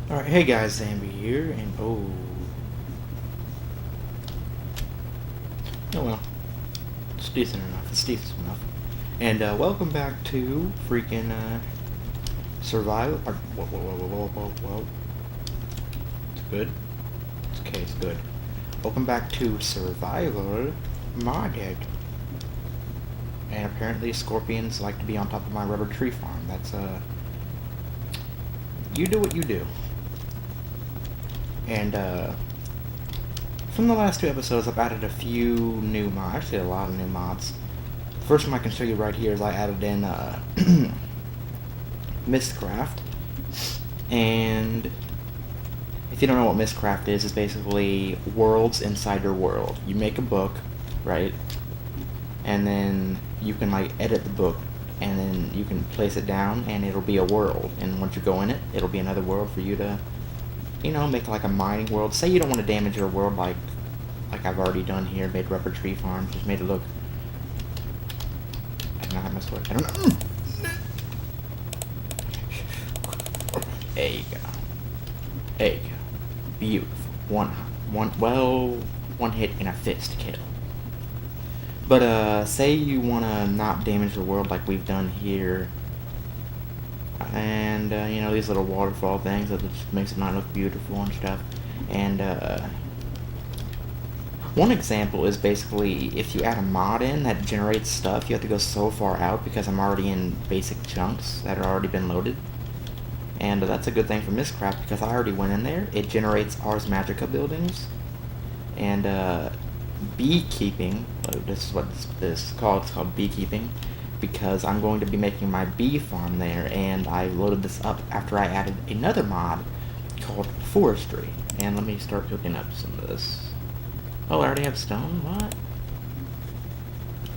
Alright, hey guys, Zambie here, and oh well, it's decent enough, it's decent enough. And welcome back to freaking Survival, whoa. It's good, it's okay, it's good. Welcome back to Survival Modded. And apparently scorpions like to be on top of my rubber tree farm. That's, you do what you do. And, from the last two episodes, I've added a few new mods, actually a lot of new mods. The first one I can show you right here is I added in, Mistcraft. And if you don't know what Mistcraft is, it's basically worlds inside your world. You make a book, right? And then you can, like, edit the book, and then you can place it down, and it'll be a world. And once you go in it, it'll be another world for you to, you know, make like a mining world. Say you don't want to damage your world like I've already done here, made rubber tree farms, just made it look, I don't know how much work, I don't know. There you go. There you go. Beautiful. One hit and a fist kill. But say you want to not damage the world like we've done here, and you know, these little waterfall things that just makes it not look beautiful and stuff. And one example is basically if you add a mod in that generates stuff, you have to go so far out because I'm already in basic chunks that have already been loaded. And that's a good thing for Mistcraft because I already went in there. It generates Ars Magica buildings. And beekeeping, this is what this is called. It's called beekeeping because I'm going to be making my bee farm there, and I loaded this up after I added another mod called forestry. And let me start cooking up some of this. Oh, I already have stone? What?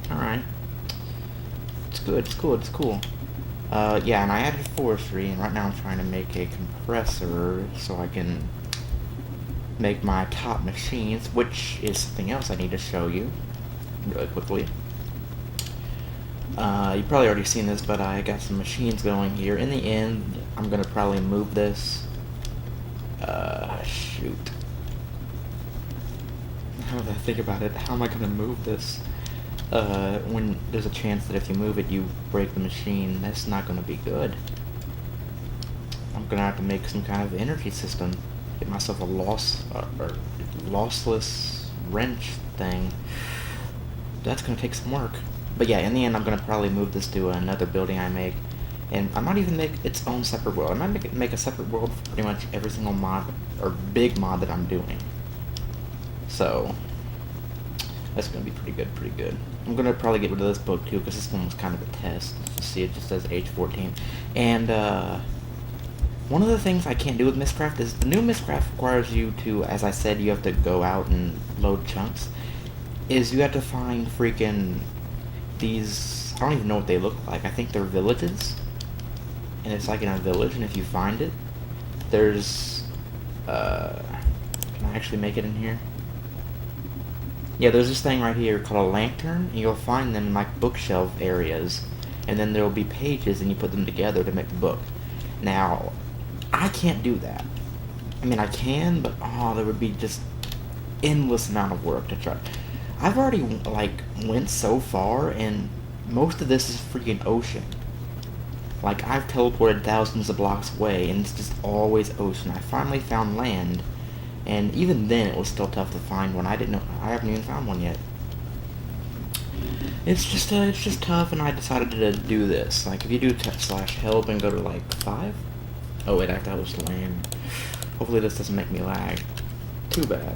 Alright. It's good, it's cool, it's cool. Yeah, and I added forestry, and right now I'm trying to make a compressor so I can make my top machines, which is something else I need to show you really quickly. You've probably already seen this, but I got some machines going here. In the end, I'm gonna probably move this. Shoot. Now that I think about it, how am I gonna move this? When there's a chance that if you move it, you break the machine. That's not gonna be good. I'm gonna have to make some kind of energy system. Get myself a lossless wrench thing. That's gonna take some work. But yeah, in the end, I'm gonna probably move this to another building I make, and I might even make its own separate world. I might make a separate world for pretty much every single mod or big mod that I'm doing. So that's gonna be pretty good, pretty good. I'm gonna probably get rid of this book too because this one was kind of a test. You see, it just says age 14, and one of the things I can't do with Mistcraft is the new Mistcraft requires you to, as I said, you have to go out and load chunks. Is you have to find freaking these, I don't even know what they look like. I think they're villages. And it's like in a village, and if you find it, there's, can I actually make it in here? Yeah, there's this thing right here called a lantern, and you'll find them in like bookshelf areas. And then there'll be pages, and you put them together to make the book. Now, I can't do that. I mean, I can, but there would be just endless amount of work to try. I've already, like, went so far, and most of this is freaking ocean. Like, I've teleported thousands of blocks away, and it's just always ocean. I finally found land, and even then it was still tough to find one. I haven't even found one yet. It's just tough, and I decided to do this. Like, if you do /help and go to, like, 5? Oh, wait, I have to land. Hopefully this doesn't make me lag. Too bad.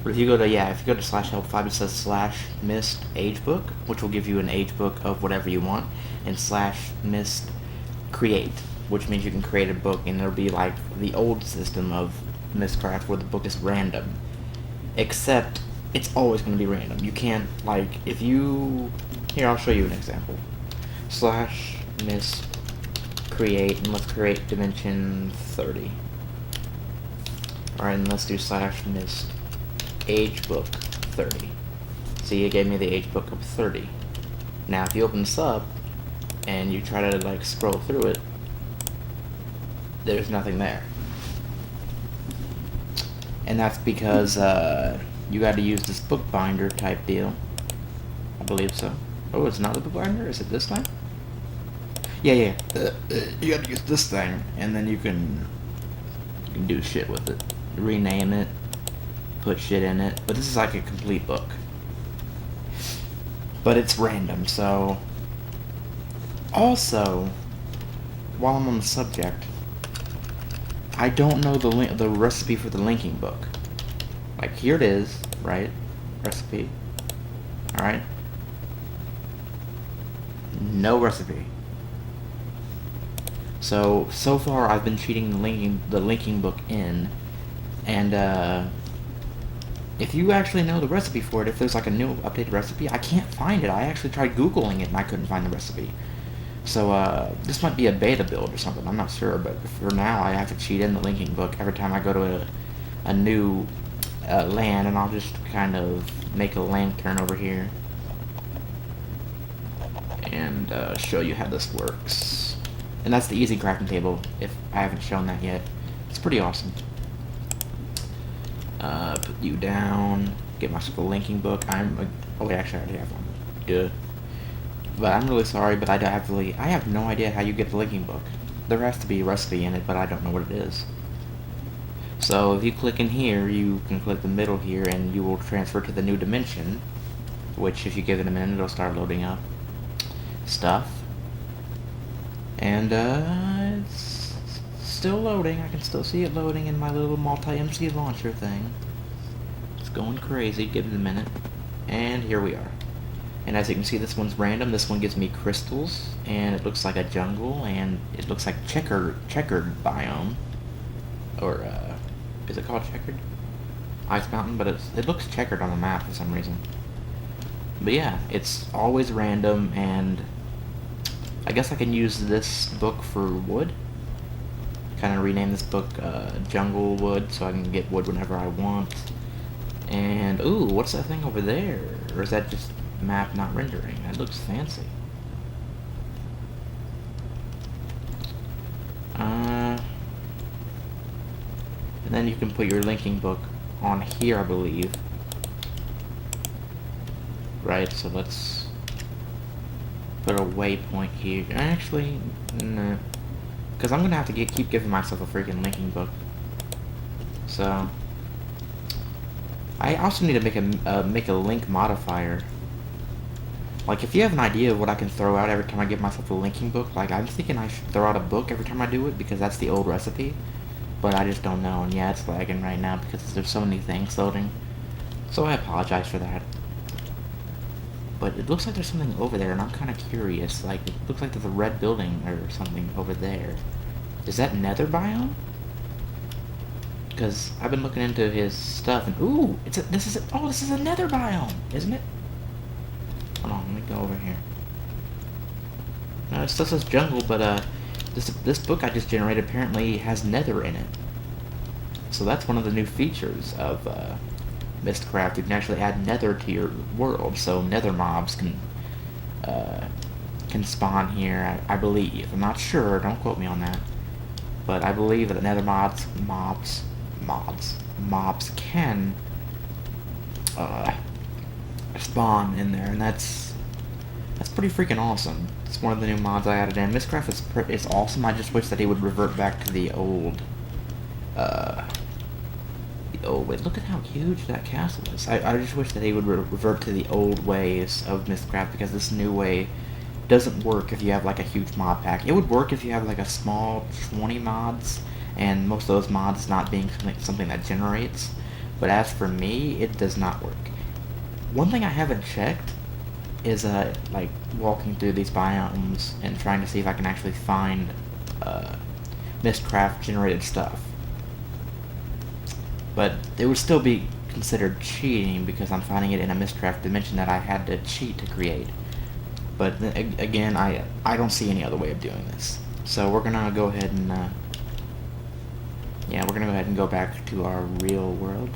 But if you go to /help 5, it says /mist age book, which will give you an age book of whatever you want, and /mist create, which means you can create a book, and it'll be like the old system of Mistcraft where the book is random. Except, it's always going to be random. You can't, like, if you... Here, I'll show you an example. /mist create, and let's create dimension 30. Alright, and let's do /mist age book 30. See, it gave me the age book of 30. Now, if you open this up, and you try to, like, scroll through it, there's nothing there. And that's because you got to use this bookbinder type deal. I believe so. Oh, it's not the bookbinder? Is it this time? Yeah. You got to use this thing, and then you can do shit with it. Rename it, put shit in it. But this is like a complete book. But it's random, so... Also, while I'm on the subject, I don't know the recipe for the linking book. Like, here it is, right? Recipe. Alright? No recipe. So far I've been cheating the linking book in, and if you actually know the recipe for it, if there's like a new updated recipe, I can't find it. I actually tried Googling it and I couldn't find the recipe. So this might be a beta build or something, I'm not sure, but for now I have to cheat in the linking book every time I go to a new land, and I'll just kind of make a lantern over here and show you how this works. And that's the easy crafting table, if I haven't shown that yet. It's pretty awesome. Put you down, get myself a linking book. Oh wait, actually I already have one. Duh. But I'm really sorry, but I have no idea how you get the linking book. There has to be a recipe in it, but I don't know what it is. So if you click in here, you can click the middle here, and you will transfer to the new dimension, which if you give it a minute, it'll start loading up stuff. And it's still loading. I can still see it loading in my little multi-MC launcher thing. It's going crazy. Give it a minute. And here we are. And as you can see, this one's random. This one gives me crystals, and it looks like a jungle, and it looks like checkered biome. Or, is it called checkered? Ice mountain, but it looks checkered on the map for some reason. But yeah, it's always random, and I guess I can use this book for wood. Kind of rename this book Jungle Wood, so I can get wood whenever I want. And, ooh, what's that thing over there? Or is that just map not rendering? That looks fancy. And then you can put your linking book on here, I believe. Right, so let's put a waypoint here. Actually, no. Because I'm going to have to keep giving myself a freaking linking book. So, I also need to make a link modifier. Like, if you have an idea of what I can throw out every time I give myself a linking book, like, I'm thinking I should throw out a book every time I do it, because that's the old recipe. But I just don't know, and yeah, it's lagging right now because there's so many things loading. So I apologize for that. But it looks like there's something over there, and I'm kind of curious. Like, it looks like there's a red building or something over there. Is that nether biome? Because I've been looking into his stuff, and ooh, this is a nether biome, isn't it? Hold on, let me go over here. No, it still says jungle, but this book I just generated apparently has nether in it. So that's one of the new features of Mistcraft. You can actually add nether to your world, so nether mobs can spawn here, I believe. I'm not sure, don't quote me on that. But I believe that nether mobs can spawn in there, and that's pretty freaking awesome. It's one of the new mods I added in. Mistcraft is awesome. I just wish that he would revert back to the old way. Look at how huge that castle is. I just wish that he would revert to the old ways of Mistcraft, because this new way doesn't work if you have like a huge mod pack. It would work if you have like a small 20 mods, and most of those mods not being something that generates. But as for me, it does not work. One thing I haven't checked is like walking through these biomes and trying to see if I can actually find Mistcraft generated stuff. But it would still be considered cheating because I'm finding it in a Mistcraft dimension that I had to cheat to create. But again, I don't see any other way of doing this. So we're gonna go ahead and go back to our real world.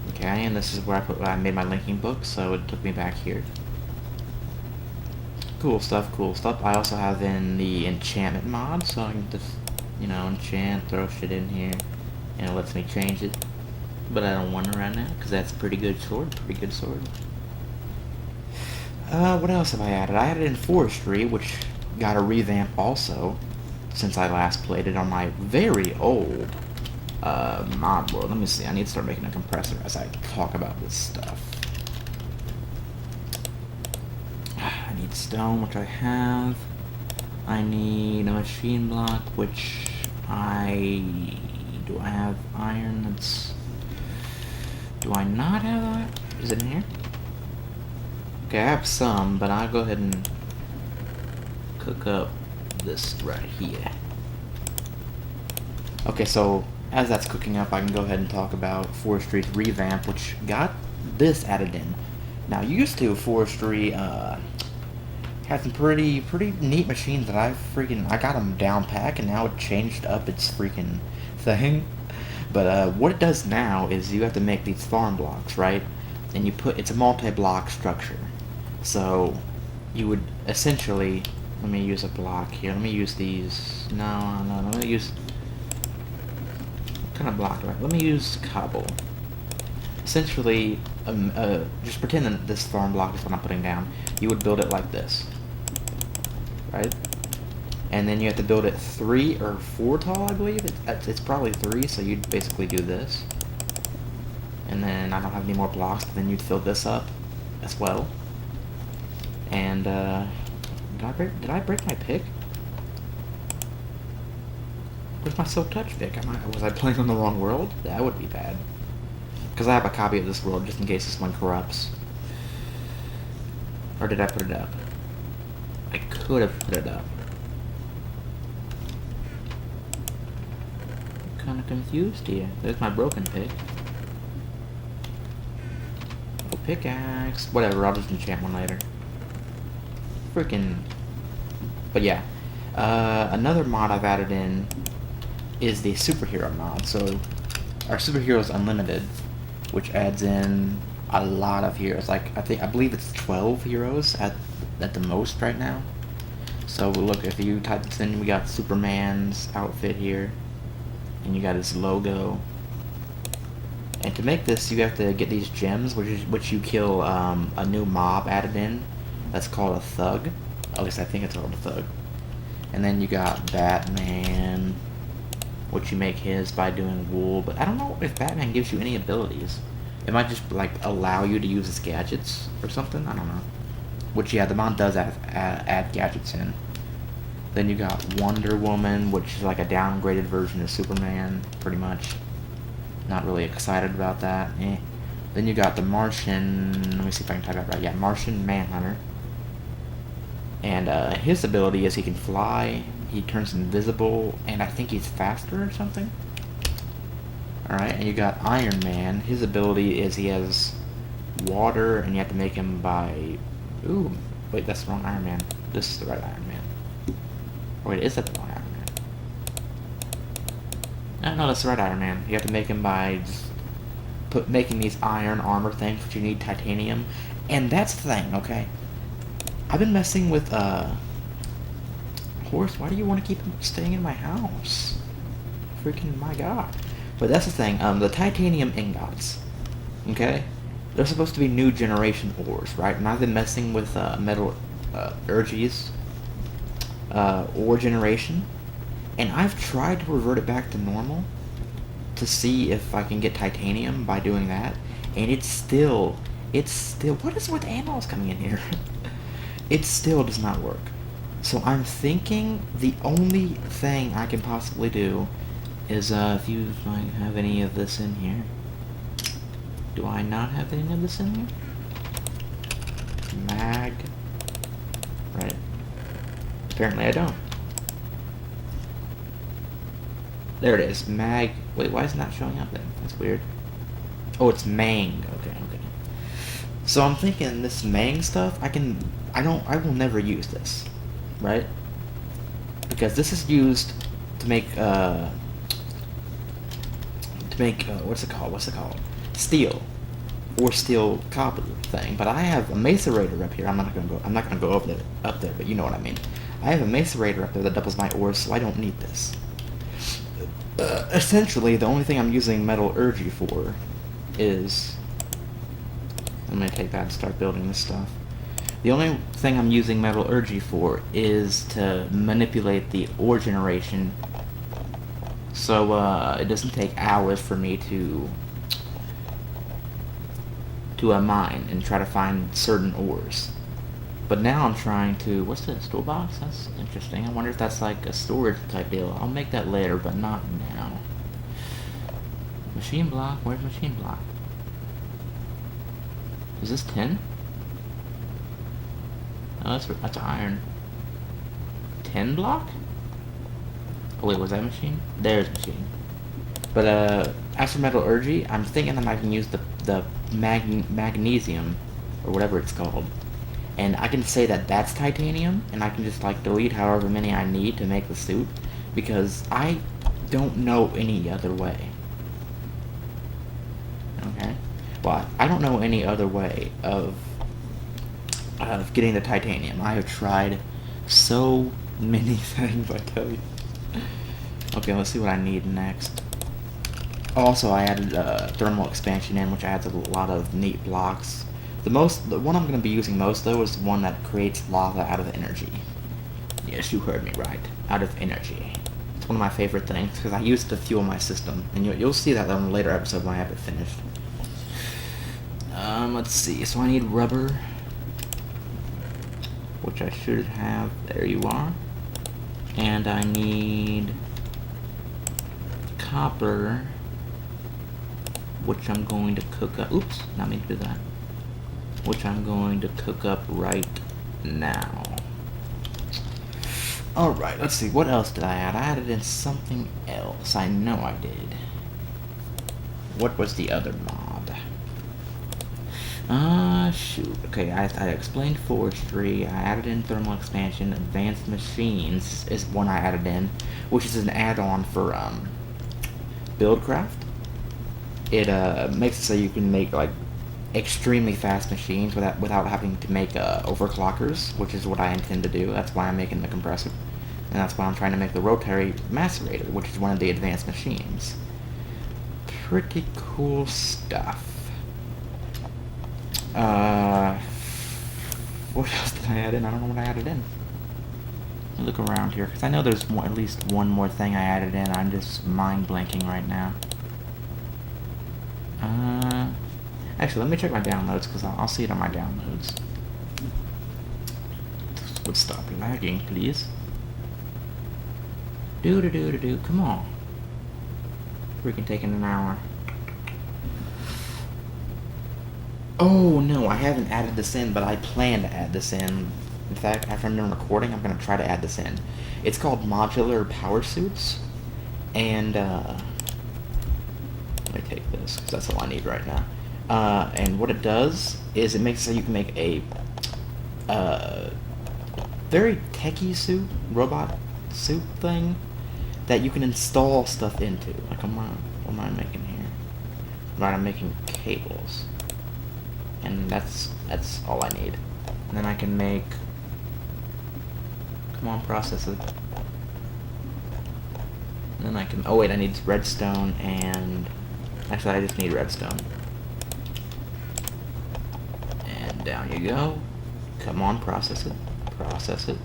Okay, and this is where I made my linking book, so it took me back here. Cool stuff, cool stuff. I also have in the enchantment mod, so I can just, enchant, throw shit in here. and it lets me change it. But I don't want it right now, because that's a pretty good sword. What else have I added? I added in forestry, which got a revamp also, since I last played it on my very old mod world. Let me see, I need to start making a compressor as I talk about this stuff. I need stone, which I have. I need a machine block, which do I have iron? Do I not have iron? Is it in here? Okay, I have some, but I'll go ahead and cook up this right here. Okay, so as that's cooking up, I can go ahead and talk about forestry's revamp, which got this added in. Now, used to forestry had some pretty neat machines that I got them down pack, and now it changed up its freaking thing. But what it does now is you have to make these farm blocks, right? And it's a multi-block structure. So you would essentially, let me use a block here. Let me use these. No. Let me use, what kind of block do I? Let me use cobble. Essentially, just pretend that this farm block is what I'm putting down. You would build it like this, right? And then you have to build it 3 or 4 tall, I believe. It's probably 3, so you'd basically do this. And then I don't have any more blocks, but then you'd fill this up as well. And, did I break my pick? Where's my silk touch pick? Was I playing on the wrong world? That would be bad. Because I have a copy of this world just in case this one corrupts. Or did I put it up? I could have put it up. Kind of confused here. There's my broken pick. Oh, pickaxe. Whatever, I'll just enchant one later. Freaking. But yeah. Another mod I've added in is the superhero mod. So, our superheroes unlimited, which adds in a lot of heroes. Like, I believe it's 12 heroes at the most right now. So look, if you type this in, we got Superman's outfit here. And you got his logo. And to make this, you have to get these gems, which you kill a new mob added in. That's called a thug. At least I think it's called a thug. And then you got Batman, which you make his by doing wool. But I don't know if Batman gives you any abilities. It might just like allow you to use his gadgets or something. I don't know. Which, yeah, the mod does add gadgets in. Then you got Wonder Woman, which is like a downgraded version of Superman, pretty much. Not really excited about that. Then you got the Martian, let me see if I can type that right. Yeah, Martian Manhunter. And his ability is he can fly, he turns invisible, and I think he's faster or something. Alright, and you got Iron Man. His ability is he has water, and you have to make him by... Ooh, wait, that's the wrong Iron Man. This is the right Iron Man. Wait, is that the wrong Iron Man? No, that's the right Iron Man. You have to make him by just making these iron armor things, which you need titanium. And that's the thing, okay? I've been messing with, Horse, why do you want to keep him staying in my house? Freaking my god. But that's the thing, the titanium ingots, okay? They're supposed to be new generation ores, right? And I've been messing with, metal, Urges, ore generation, and I've tried to revert it back to normal to see if I can get titanium by doing that, and it's still, what is with animals coming in here? It still does not work. So I'm thinking the only thing I can possibly do is, if you might have any of this in here. Do I not have any of this in here? Mag. Right. Apparently I don't. There it is. Mag. Wait, why is it not showing up then? That's weird. Oh, it's Mang. Okay. So I'm thinking this Mang stuff, I will never use this. Right? Because this is used to make, what's it called? Steel. Or steel copper thing. But I have a macerator up here. I'm not gonna go up there, but you know what I mean. I have a macerator up there that doubles my ores, so I don't need this. Essentially, the only thing I'm using metallurgy for is... I'm gonna take that and start building this stuff. The only thing I'm using metallurgy for is to manipulate the ore generation, so it doesn't take hours for me to mine and try to find certain ores. But now I'm trying to... What's this? Toolbox? That's interesting. I wonder if that's like a storage type deal. I'll make that later, but not now. Machine block? Where's machine block? Is this tin? Oh, that's iron. Tin block? Oh wait, was that machine? There's machine. But as for metallurgy, I'm thinking that I can use the magnesium, or whatever it's called. And I can say that that's titanium, and I can just like delete however many I need to make the suit, because I don't know any other way. Okay? Well, I don't know any other way of getting the titanium. I have tried so many things, I tell you. Okay, let's see what I need next. Also, I added thermal expansion in, which adds a lot of neat blocks. The one I'm going to be using most, though, is the one that creates lava out of energy. Yes, you heard me right. Out of energy. It's one of my favorite things, because I use it to fuel my system. And you'll see that on a later episode when I have it finished. Let's see. So I need rubber, which I should have. There you are. And I need copper, which I'm going to cook up. Oops, not mean to do that. Which I'm going to cook up right now. Alright, let's see. What else did I add? I added in something else. I know I did. What was the other mod? Shoot. Okay, I explained forestry. I added in thermal expansion. Advanced machines is one I added in, which is an add-on for Buildcraft. It makes it so you can make like extremely fast machines without having to make overclockers, which is what I intend to do. That's why I'm making the compressor, and that's why I'm trying to make the rotary macerator, which is one of the advanced machines. Pretty cool stuff. What else did I add in? I don't know what I added in. Let me look around here, because I know there's at least one more thing I added in. I'm just mind blanking right now. Actually, let me check my downloads, because I'll see it on my downloads. This would stop lagging, please. Do. Come on. Freaking taking an hour. Oh, no, I haven't added this in, but I plan to add this in. In fact, after I'm done recording, I'm going to try to add this in. It's called Modular Power Suits, and, let me take this, because that's all I need right now. And what it does is it makes it so you can make a very techie suit, robot suit thing, that you can install stuff into. Like, what am I making here? Right, I'm making cables. And that's all I need. And then I can make... Come on, process it. And then I can... Oh wait, I need redstone and... Actually, I just need redstone. And down you go. Come on, process it. Process it.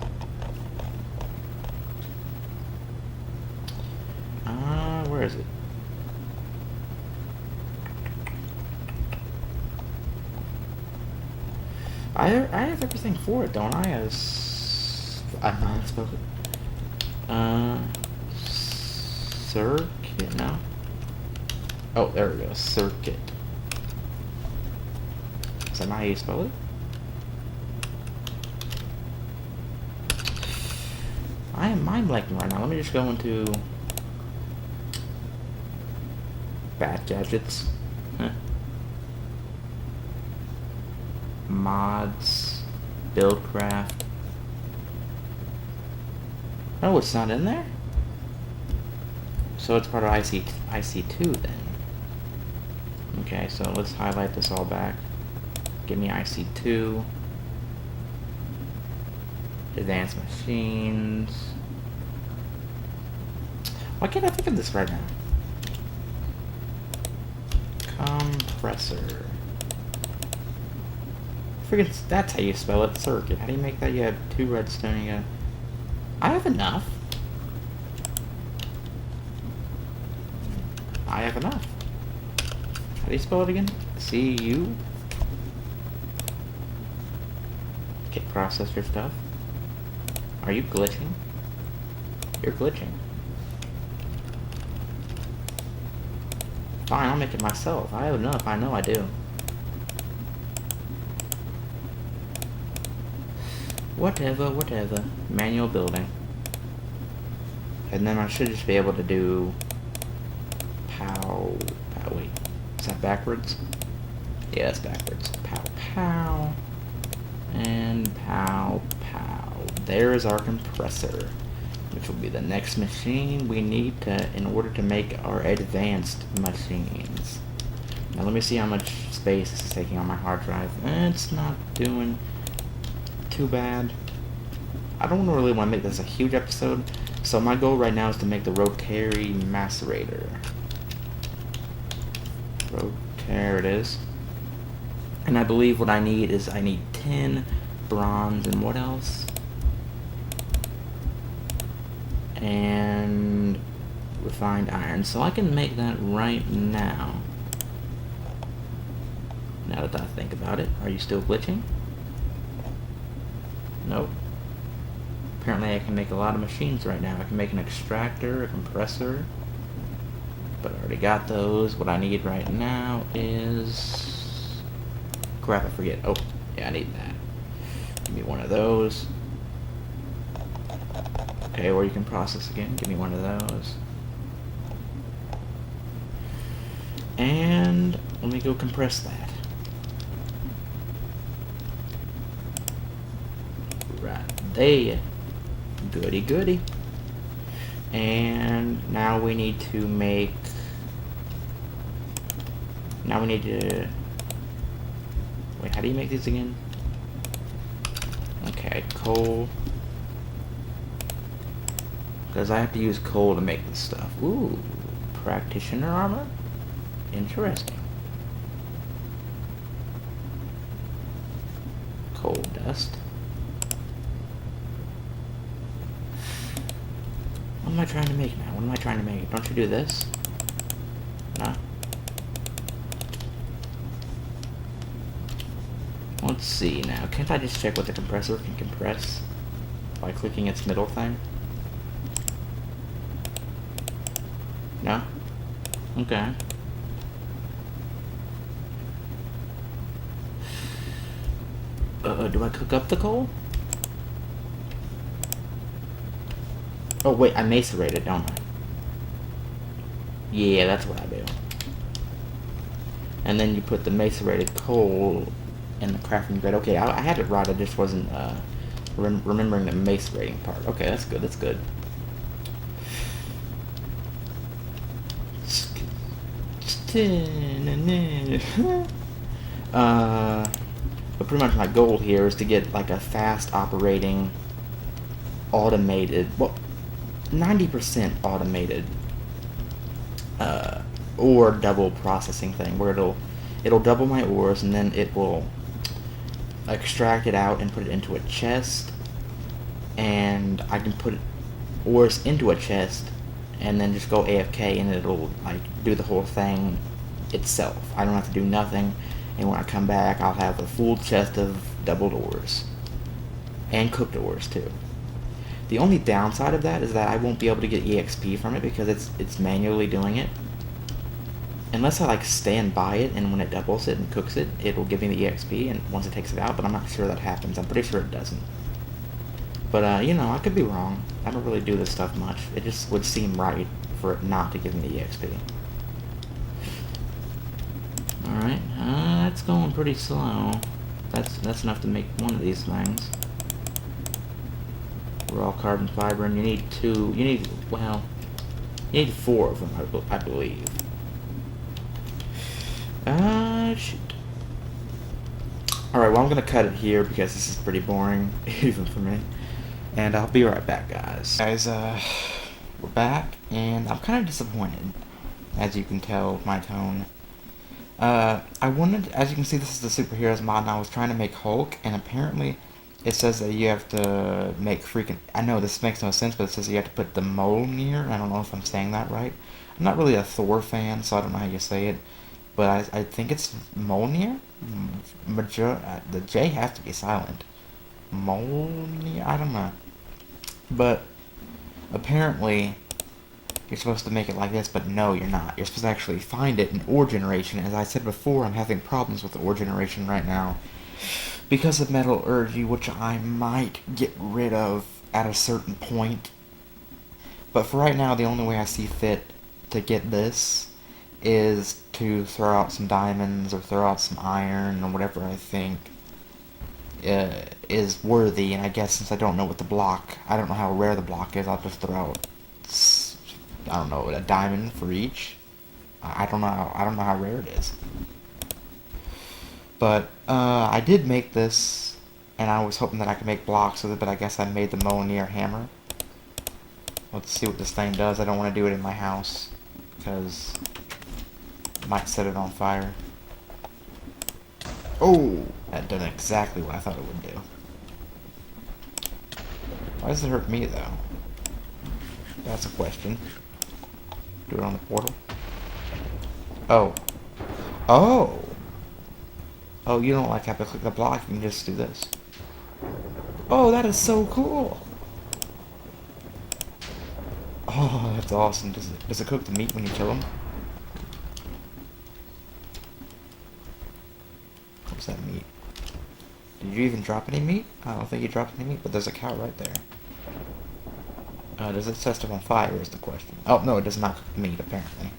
Where is it? I have everything for it, don't I? I'm not spoken. Circuit, no? Oh, there we go, circuit. Is that not how you spell it? I am mind blanking right now. Let me just go into bad gadgets. Mods, Buildcraft. Oh, it's not in there? So it's part of IC2 then. Okay, so let's highlight this all back. Give me IC2. Advanced machines. Why can't I think of this right now? Compressor. Friggin', that's how you spell it, circuit. How do you make that? You have 2 redstone, you got... I have enough. I have enough. How do you spell it again? C-U? Okay, process your stuff. Are you glitching? You're glitching. Fine, I'll make it myself. I have enough. I know I do. Whatever, whatever. Manual building. And then I should just be able to do... wait. Is that backwards? Yeah, it's backwards. Pow, pow. And pow, pow. There is our compressor, which will be the next machine we need in order to make our advanced machines. Now let me see how much space this is taking on my hard drive. It's not doing too bad. I don't really want to make this a huge episode, so my goal right now is to make the rotary macerator. There it is. And I believe what I need is 10 bronze and what else? And refined iron. So I can make that right now. Now that I think about it. Are you still glitching? Nope. Apparently I can make a lot of machines right now. I can make an extractor, a compressor. But I already got those. What I need right now is... Crap, I forget. Oh, yeah, I need that. Give me one of those. Okay, or you can process again. Give me one of those. And let me go compress that. Right there. Goody goody. And now we need to make... Now we need to... Wait, how do you make these again? Okay, coal. Because I have to use coal to make this stuff. Ooh, practitioner armor? Interesting. Coal dust. What am I trying to make now? What am I trying to make? Don't you do this? No? Let's see now. Can't I just check what the compressor can compress by clicking its middle thing? No? Okay. Do I cook up the coal? Oh wait, I macerate it, don't I? Yeah, that's what I do. And then you put the macerated coal in the crafting grid. Okay, I had it right, I just wasn't remembering the macerating part. Okay, that's good, that's good. But pretty much my goal here is to get like a fast operating automated, well, 90% automated ore double processing thing where it'll double my ores and then it will extract it out and put it into a chest, and I can put ores into a chest and then just go AFK and it'll like do the whole thing itself. I don't have to do nothing, and when I come back I'll have a full chest of doubled ores and cooked ores too. The only downside of that is that I won't be able to get EXP from it because it's manually doing it. Unless I like stand by it and when it doubles it and cooks it, it will give me the EXP and once it takes it out, but I'm not sure that happens. I'm pretty sure it doesn't. But you know, I could be wrong. I don't really do this stuff much. It just would seem right for it not to give me the EXP. Alright, that's going pretty slow. That's enough to make one of these things. Raw carbon fiber, and you need 4 of them, I believe. Shoot. Alright, well I'm gonna cut it here because this is pretty boring, even for me. And I'll be right back, guys. Guys, we're back, and I'm kind of disappointed, as you can tell with my tone. I wanted, as you can see, this is the superheroes mod, and I was trying to make Hulk, and apparently it says that you have to make freaking, I know this makes no sense, but it says you have to put the Mjolnir. I don't know if I'm saying that right. I'm not really a Thor fan, so I don't know how you say it, but I think it's Mjolnir? The J has to be silent. Mjolnir? I don't know. But apparently you're supposed to make it like this, but no, you're not. You're supposed to actually find it in ore generation. As I said before, I'm having problems with ore generation right now because of metallurgy, which I might get rid of at a certain point. But for right now, the only way I see fit to get this is to throw out some diamonds or throw out some iron or whatever I think is worthy. And I guess since I don't know what the block, I don't know how rare the block is, I'll just throw out, I don't know, a diamond for each. I don't know. I don't know how rare it is. But I did make this, and I was hoping that I could make blocks with it. But I guess I made the Mjolnir hammer. Let's see what this thing does. I don't want to do it in my house because I might set it on fire. Oh, that done exactly what I thought it would do. Why does it hurt me though? That's a question. Do it on the portal. Oh. Oh! Oh, you don't like have to click the block, you can just do this. Oh, that is so cool! Oh, that's awesome. Does it cook the meat when you kill him? What's that meat? Did you even drop any meat? I don't think you dropped any meat, but there's a cow right there. Does it set stuff on fire is the question. Oh, no, it does not cook the meat, apparently.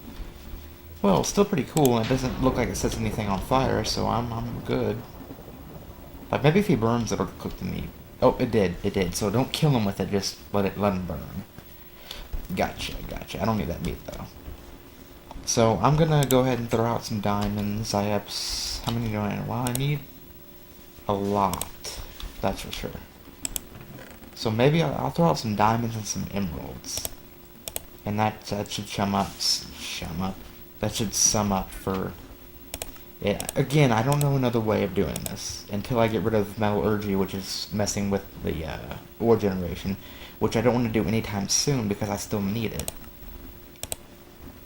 Well, it's still pretty cool, and it doesn't look like it sets anything on fire, so I'm good. Like, maybe if he burns, it'll cook the meat. Oh, it did. So don't kill him with it, just let him burn. Gotcha. I don't need that meat, though. So, I'm gonna go ahead and throw out some diamonds. I have, how many do I need? Well, I need a lot. That's for sure. So maybe I'll throw out some diamonds and some emeralds. And that should that should sum up for... Yeah, again, I don't know another way of doing this until I get rid of metallurgy, which is messing with the ore generation, which I don't want to do anytime soon because I still need it.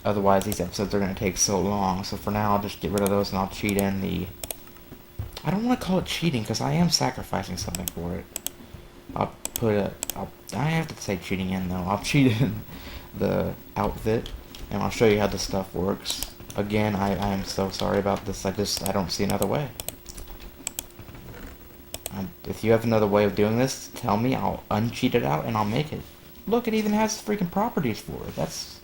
Otherwise, these episodes are going to take so long. So for now, I'll just get rid of those and I'll cheat in the... I don't want to call it cheating because I am sacrificing something for it. I'll put a... I have to say cheating in though. I'll cheat in the outfit and I'll show you how this stuff works. Again, I am so sorry about this. I don't see another way. If you have another way of doing this, tell me. I'll uncheat it out and I'll make it. Look, it even has freaking properties for it. That's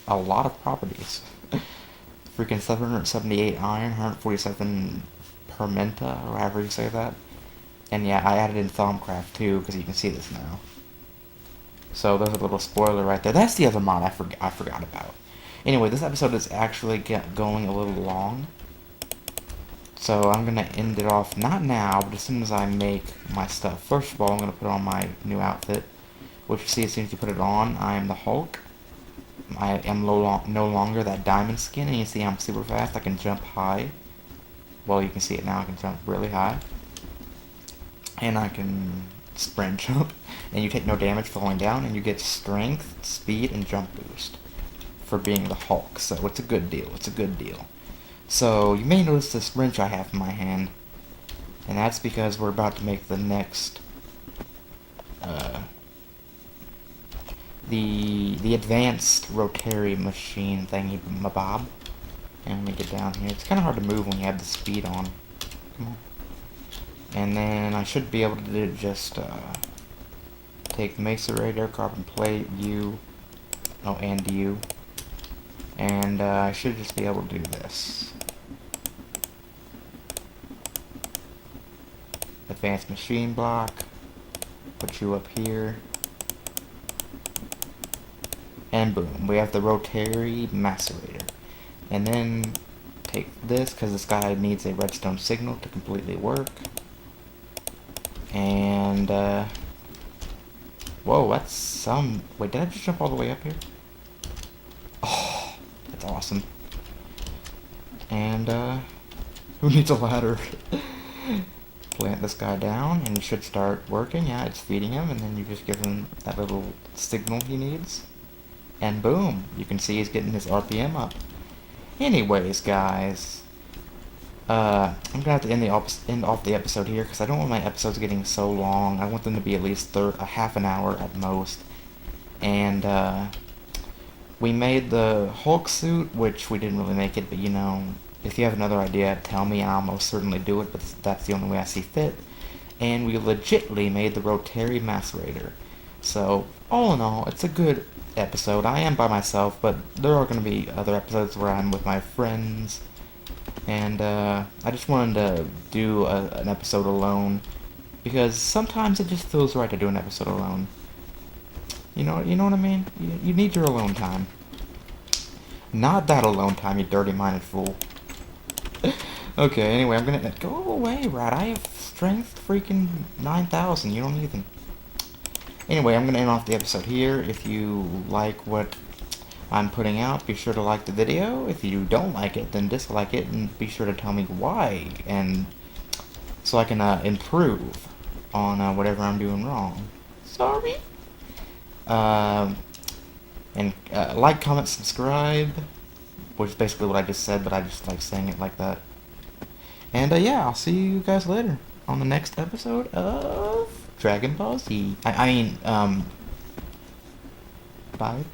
a lot of properties. Freaking 778 iron, 147 permenta, or however you say that. And yeah, I added in Thaumcraft too, because you can see this now. So there's a little spoiler right there. That's the other mod I forgot about. Anyway, this episode is actually going a little long. So I'm going to end it off, not now, but as soon as I make my stuff. First of all, I'm going to put on my new outfit. Which you see, as soon as you put it on, I am the Hulk. I am no longer that diamond skin, and you see I'm super fast. I can jump high. Well, you can see it now. I can jump really high. And I can sprint jump, and you take no damage falling down, and you get strength, speed, and jump boost for being the Hulk. So it's a good deal. So you may notice this wrench I have in my hand, and that's because we're about to make the next the advanced rotary machine thingy mabob. And let me get down here. It's kind of hard to move when you have the speed on. Come on. And then I should be able to do just take macerator, carbon plate, U, and U. And I should just be able to do this. Advanced machine block. Put you up here. And boom, we have the rotary macerator. And then take this, because this guy needs a redstone signal to completely work. And, whoa, that's some... Wait, did I just jump all the way up here? awesome. And, who needs a ladder? Plant this guy down, and it should start working. Yeah, it's feeding him, and then you just give him that little signal he needs. And boom, you can see he's getting his RPM up. Anyways, guys, I'm gonna have to end off the episode here, because I don't want my episodes getting so long. I want them to be at least a half an hour at most. And, we made the Hulk suit, which we didn't really make it, but you know, if you have another idea, tell me, and I'll most certainly do it, but that's the only way I see fit. And we legitly made the Rotary Macerator. So, all in all, it's a good episode. I am by myself, but there are going to be other episodes where I'm with my friends. And, I just wanted to do an episode alone, because sometimes it just feels right to do an episode alone. You know what I mean? You need your alone time. Not that alone time, you dirty-minded fool. Okay, anyway, I'm gonna... Go away, Rat. I have strength freaking 9,000. You don't even... Anyway, I'm gonna end off the episode here. If you like what I'm putting out, be sure to like the video. If you don't like it, then dislike it, and be sure to tell me why, and so I can improve on whatever I'm doing wrong. Sorry. And like, comment, subscribe, which is basically what I just said, but I just like saying it like that. And yeah, I'll see you guys later on the next episode of Dragon Ball Z. I mean, bye.